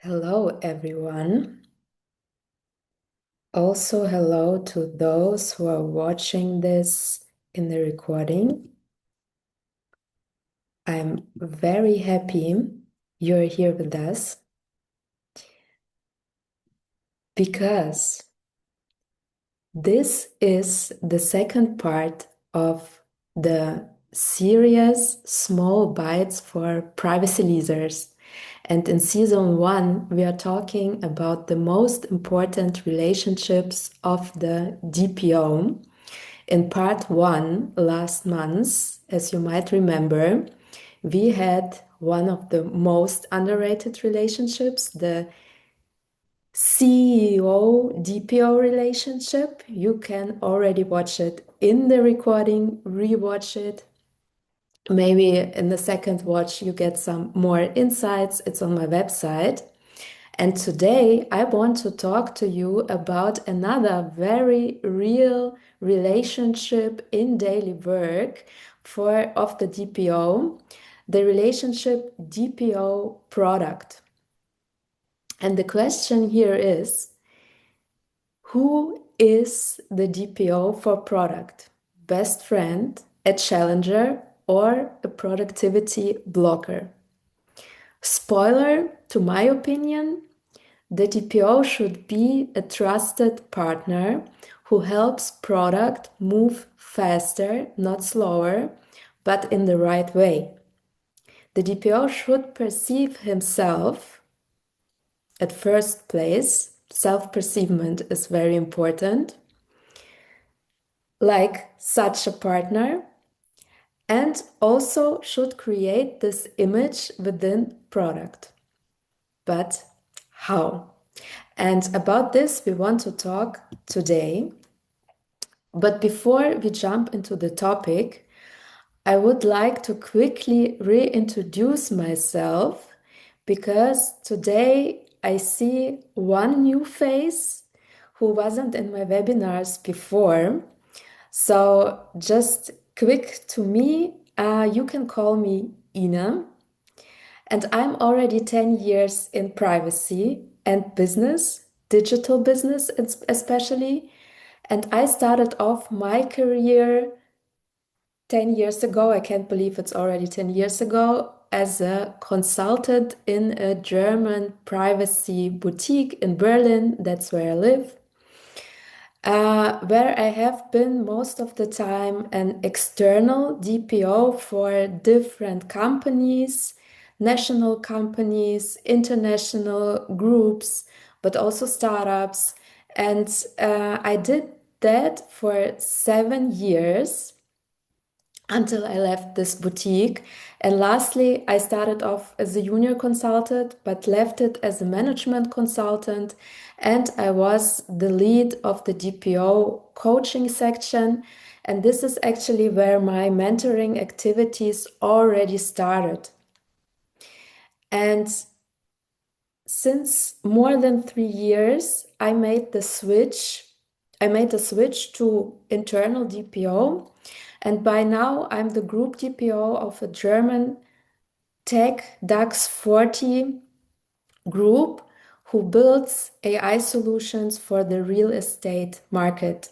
Hello, everyone. Also, hello to those who are watching this in the recording. I'm very happy you're here with us because this is the second part of the series Small Bites for Privacy Leaders. And in season one, we are talking about the most important relationships of the DPO. In part one, last month, as you might remember, we had one of the most underrated relationships, the CEO DPO relationship. You can already watch it in the recording, rewatch it. Maybe in the second watch, you get some more insights. It's on my website. And today I want to talk to you about another very real relationship in daily work for of the DPO, the relationship DPO product. And the question here is, who is the DPO for product? Best friend, a challenger, or a productivity blocker? Spoiler, to my opinion, the DPO should be a trusted partner who helps product move faster, not slower, but in the right way. The DPO should perceive himself at first place. Self-perceivement is very important, like such a partner, and also should create this image within product. But how? And about this, we want to talk today. But before we jump into the topic, I would like to quickly reintroduce myself because today I see one new face who wasn't in my webinars before. So, just quick to me, you can call me Ina. And I'm already 10 years in privacy and business, digital business especially. And I started off my career 10 years ago. I can't believe it's already 10 years ago as a consultant in a German privacy boutique in Berlin. That's where I live. Where I have been most of the time an external DPO for different companies, national companies, international groups, but also startups. And I did that for 7 years until I left this boutique. And lastly, I started off as a junior consultant, but left it as a management consultant. And I was the lead of the DPO coaching section. And this is actually where my mentoring activities already started. And since more than 3 years, I made the switch. I made the switch to internal DPO. And by now, I'm the group DPO of a German tech DAX 40 group who builds AI solutions for the real estate market.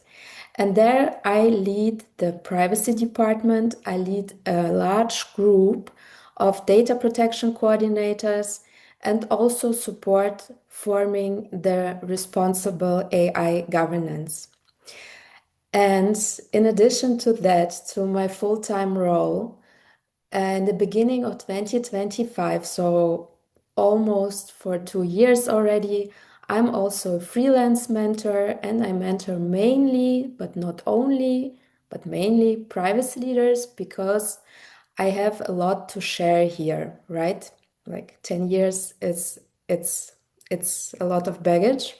And there I lead the privacy department. I lead a large group of data protection coordinators and also support forming the responsible AI governance. And in addition to that, to my full-time role, in the beginning of 2025, so almost for 2 years already, I'm also a freelance mentor and I mentor mainly, but not only, but mainly privacy leaders because I have a lot to share here, right? Like 10 years is it's a lot of baggage.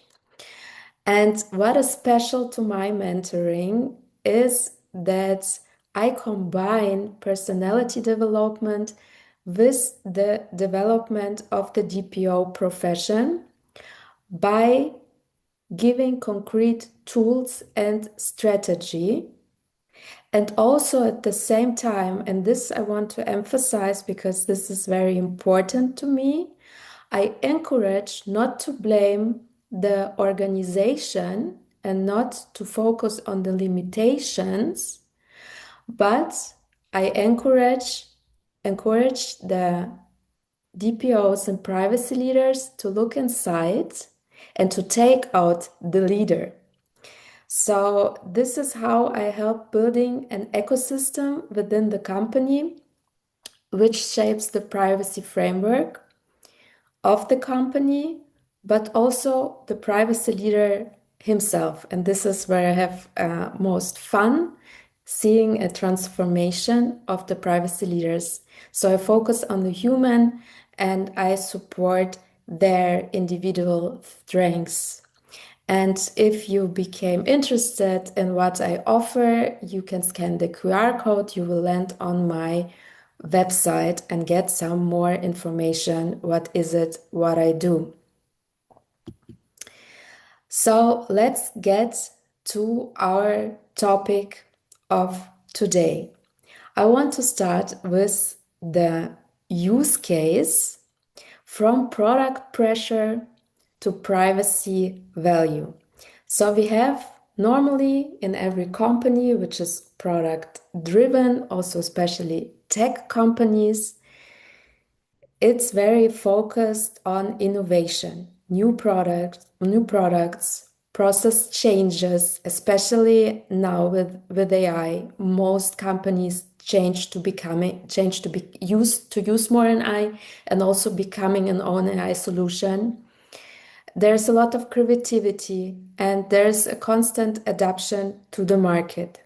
And what is special to my mentoring is that I combine personality development with the development of the DPO profession by giving concrete tools and strategy. And also at the same time, and this I want to emphasize because this is very important to me, I encourage not to blame the organization and not to focus on the limitations, but I encourage the DPOs and privacy leaders to look inside and to take out the leader. So this is how I help building an ecosystem within the company which shapes the privacy framework of the company, but also the privacy leader himself. And this is where I have most fun, seeing a transformation of the privacy leaders. So I focus on the human and I support their individual strengths. And if you became interested in what I offer, you can scan the QR code. You will land on my website and get some more information. What is it, what I do? So let's get to our topic of today. I want to start with the use case from product pressure to privacy value. So we have normally in every company, which is product driven, also especially tech companies, it's very focused on innovation, new products, process changes, especially now with AI. Most companies change to be used to use more AI and also becoming an own AI solution. There's a lot of creativity and there's a constant adaptation to the market.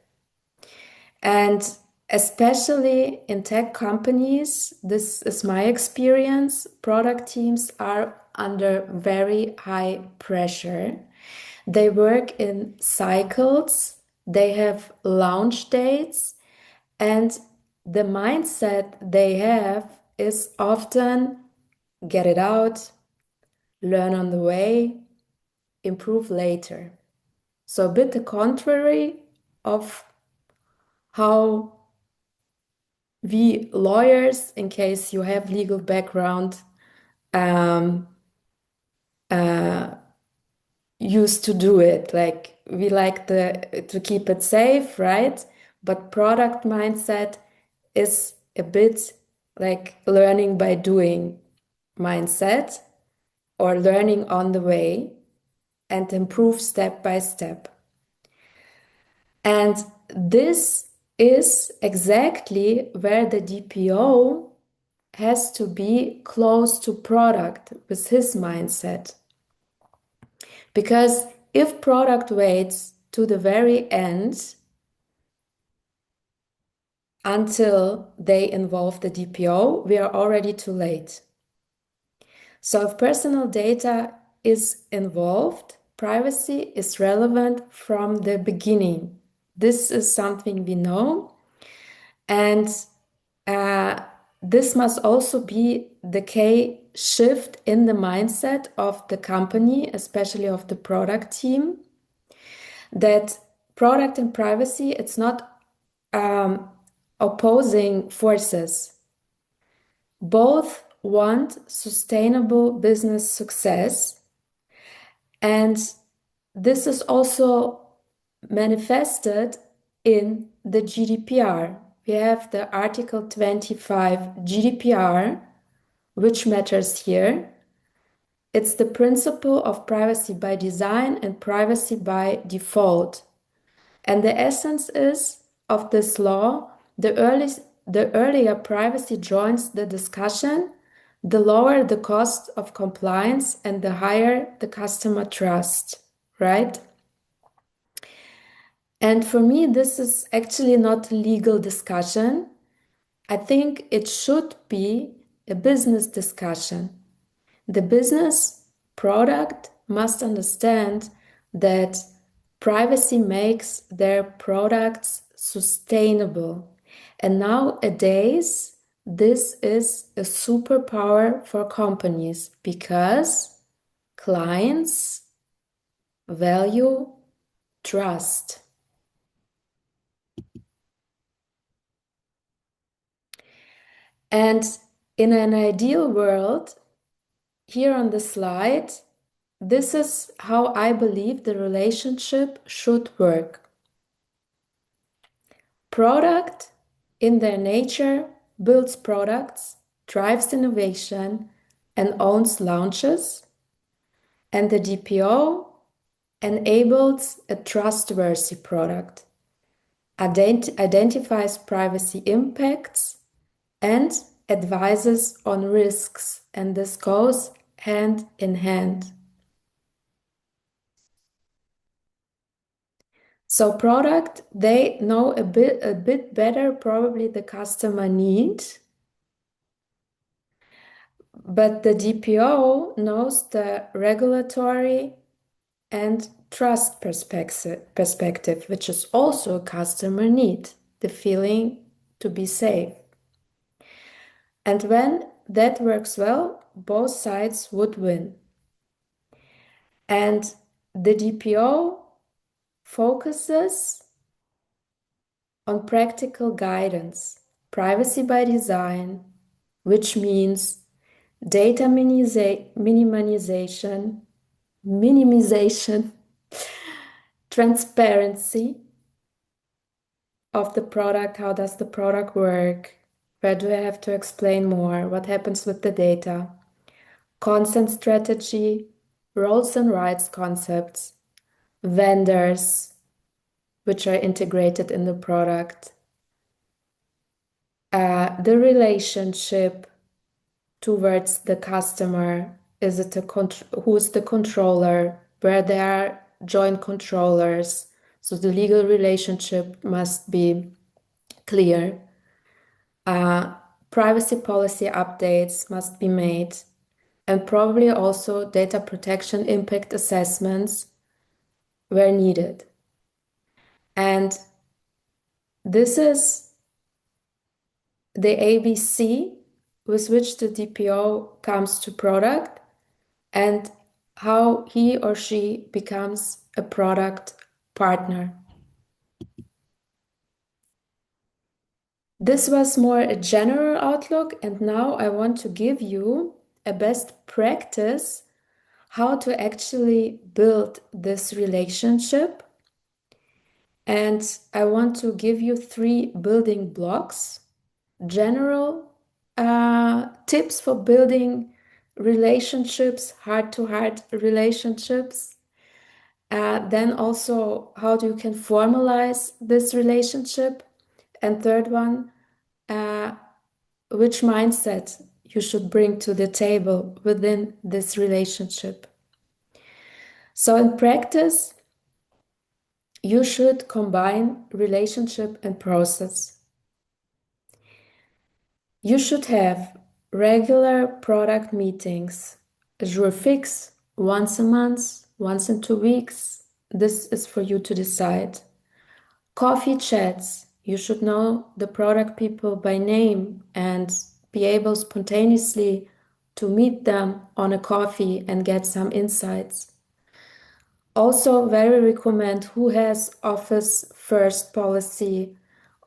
And especially in tech companies, this is my experience, product teams are under very high pressure. They work in cycles, they have launch dates, and the mindset they have is often get it out, learn on the way, improve later. So, a bit the contrary of how we lawyers, in case you have legal background, um, used to do it. Like we like to keep it safe, right? But product mindset is a bit like learning by doing mindset or learning on the way and improve step by step. And this is exactly where the DPO has to be close to product with his mindset. Because if product waits to the very end until they involve the DPO, we are already too late. So if personal data is involved, privacy is relevant from the beginning. This is something we know. And this must also be the key shift in the mindset of the company, especially of the product team, that product and privacy, it's not opposing forces. Both want sustainable business success, and this is also manifested in the GDPR. We have the Article 25 GDPR, which matters here. It's the principle of privacy by design and privacy by default. And the essence is of this law, the earlier privacy joins the discussion, the lower the cost of compliance and the higher the customer trust, right? And for me, this is actually not a legal discussion. I think it should be a business discussion. The business product must understand that privacy makes their products sustainable. And nowadays, this is a superpower for companies because clients value trust. And in an ideal world, here on the slide, this is how I believe the relationship should work. Product, in their nature, builds products, drives innovation, and owns launches, and the DPO enables a trustworthy product, identifies privacy impacts, and advises on risks, and this goes hand in hand. So product, they know a bit better probably the customer need, but the DPO knows the regulatory and trust perspective, which is also a customer need, the feeling to be safe. And when that works well, both sides would win. And the DPO focuses on practical guidance, privacy by design, which means data minimization, transparency of the product. How does the product work? Where do I have to explain more? What happens with the data? Consent strategy, roles and rights concepts, vendors, which are integrated in the product, the relationship towards the customer. Is it who's the controller? Where there are joint controllers. So the legal relationship must be clear. Privacy policy updates must be made, and probably also data protection impact assessments where needed. And this is the ABC with which the DPO comes to product and how he or she becomes a product partner. This was more a general outlook, and now I want to give you a best practice how to actually build this relationship. And I want to give you 3 building blocks, general tips for building relationships, heart-to-heart relationships. Then also how you can formalize this relationship. And third one, which mindset you should bring to the table within this relationship. So in practice, you should combine relationship and process. You should have regular product meetings, jour fixe, once a month, once in 2 weeks. This is for you to decide. Coffee chats, you should know the product people by name and be able spontaneously to meet them on a coffee and get some insights. Also, very recommend who has office first policy,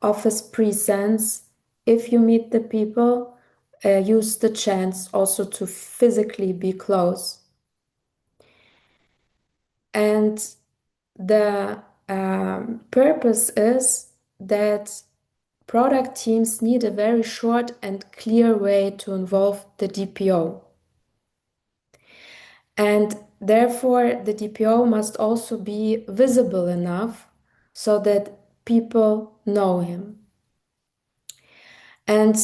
office presence. If you meet the people, use the chance also to physically be close. And the purpose is that product teams need a very short and clear way to involve the DPO. And therefore, the DPO must also be visible enough so that people know him. And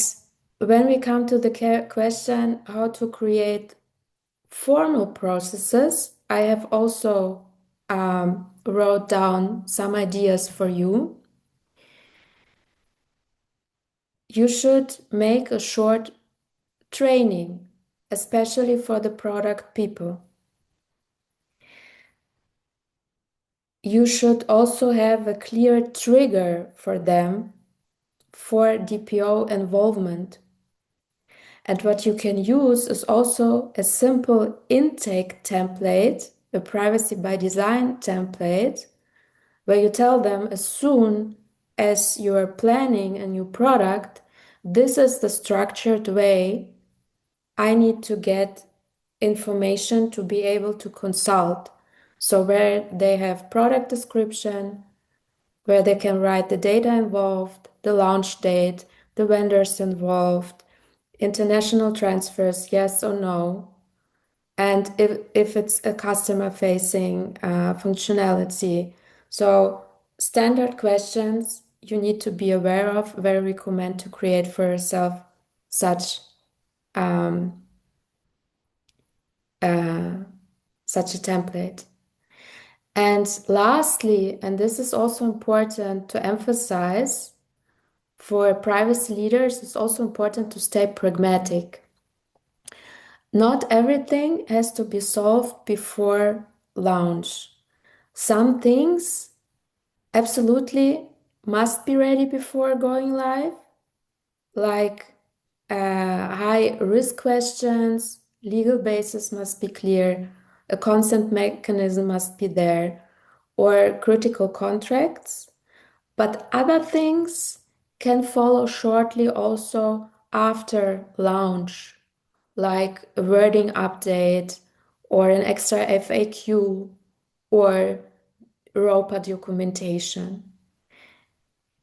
when we come to the question how to create formal processes, I have also wrote down some ideas for you. You should make a short training, especially for the product people. You should also have a clear trigger for them for DPO involvement. And what you can use is also a simple intake template, a privacy by design template, where you tell them as soon as you are planning a new product, this is the structured way I need to get information to be able to consult. So where they have product description, where they can write the data involved, the launch date, the vendors involved, international transfers, yes or no, and if it's a customer facing functionality. So standard questions you need to be aware of, where we recommend to create for yourself such um, uh, such a template. And lastly, and this is also important to emphasize, for privacy leaders, it's also important to stay pragmatic. Not everything has to be solved before launch. Some things absolutely must be ready before going live, like high risk questions, legal basis must be clear, a consent mechanism must be there, or critical contracts. But other things can follow shortly also after launch, like a wording update or an extra FAQ or ROPA documentation.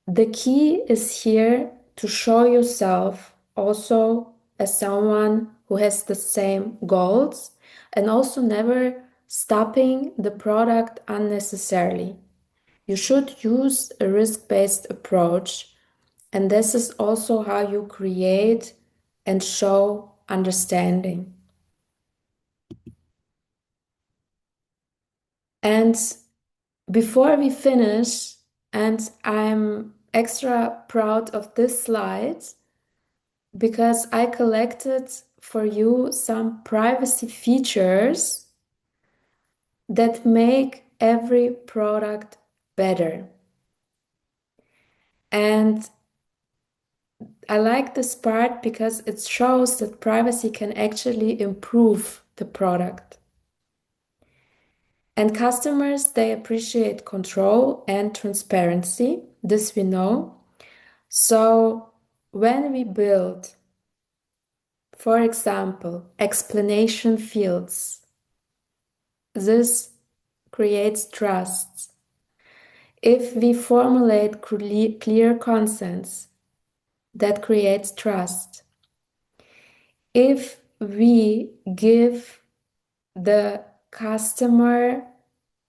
The key is here to show yourself also as someone who has the same goals and also never stopping the product unnecessarily. You should use a risk-based approach, and this is also how you create and show understanding. And before we finish, and I'm extra proud of this slide because I collected for you some privacy features that make every product better. And I like this part because it shows that privacy can actually improve the product. And customers, they appreciate control and transparency. This we know. So when we build, for example, explanation fields, this creates trust. If we formulate clear consents, that creates trust. If we give the customer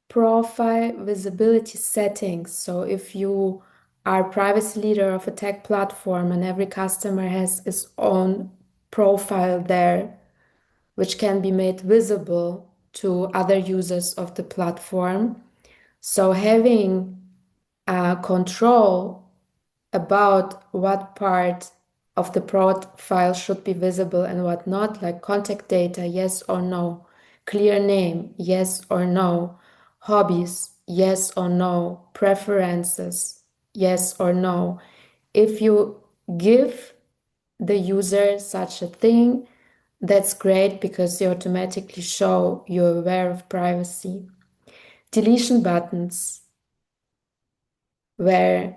profile visibility settings, so if you are privacy leader of a tech platform and every customer has its own profile there, which can be made visible to other users of the platform. So having control about what part of the profile should be visible and what not, like contact data, yes or no, clear name, yes or no, hobbies, yes or no, preferences, yes or no. If you give the user such a thing, that's great because you automatically show you're aware of privacy. Deletion buttons, where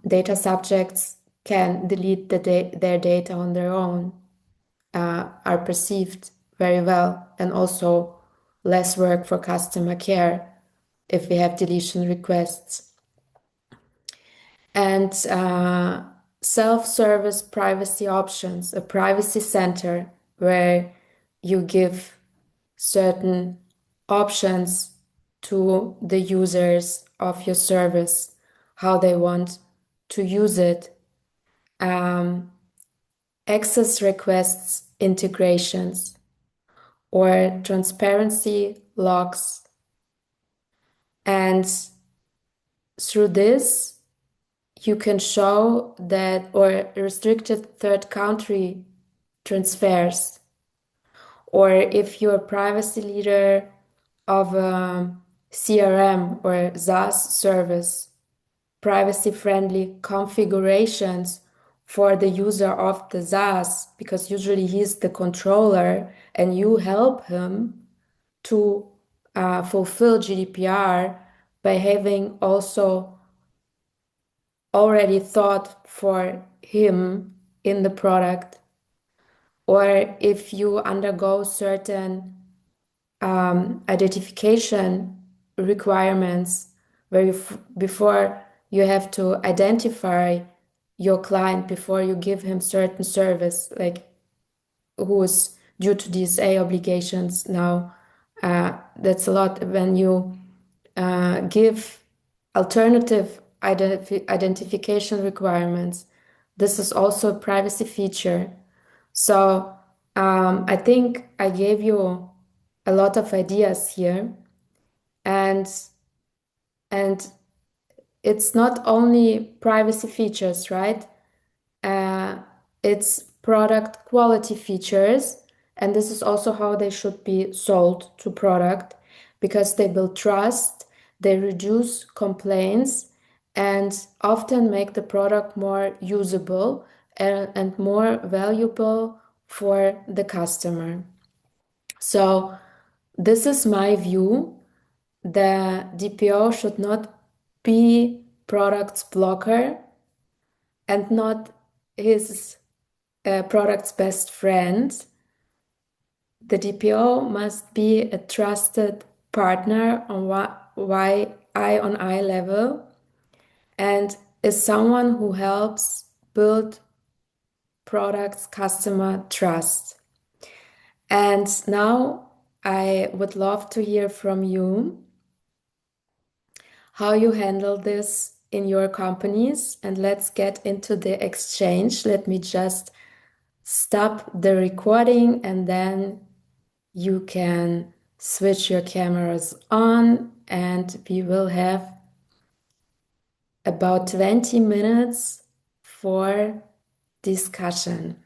data subjects can delete their data on their own, are perceived very well, and also less work for customer care if we have deletion requests. And self-service privacy options, a privacy center where you give certain options to the users of your service, how they want to use it, access requests integrations, or transparency logs. And through this, you can show that, or restricted third country transfers, or if you're a privacy leader of a CRM or SaaS service, privacy-friendly configurations for the user of the SaaS, because usually he's the controller and you help him to fulfill GDPR by having also already thought for him in the product or if you undergo certain identification requirements where before you have to identify your client before you give him certain service, like who's due to these A obligations now. That's a lot when you give alternative identification requirements. This is also a privacy feature. So I think I gave you a lot of ideas here, and and it's not only privacy features, right? Uh, it's product quality features, and this is also how they should be sold to product because they build trust, they reduce complaints, and often make the product more usable and more valuable for the customer. So, this is my view. The DPO should not be product's blocker and not his product's best friend. The DPO must be a trusted partner on eye on eye level and is someone who helps build products customer trust. And now I would love to hear from you how you handle this in your companies, and let's get into the exchange. Let me just stop the recording and then you can switch your cameras on and we will have about 20 minutes for discussion.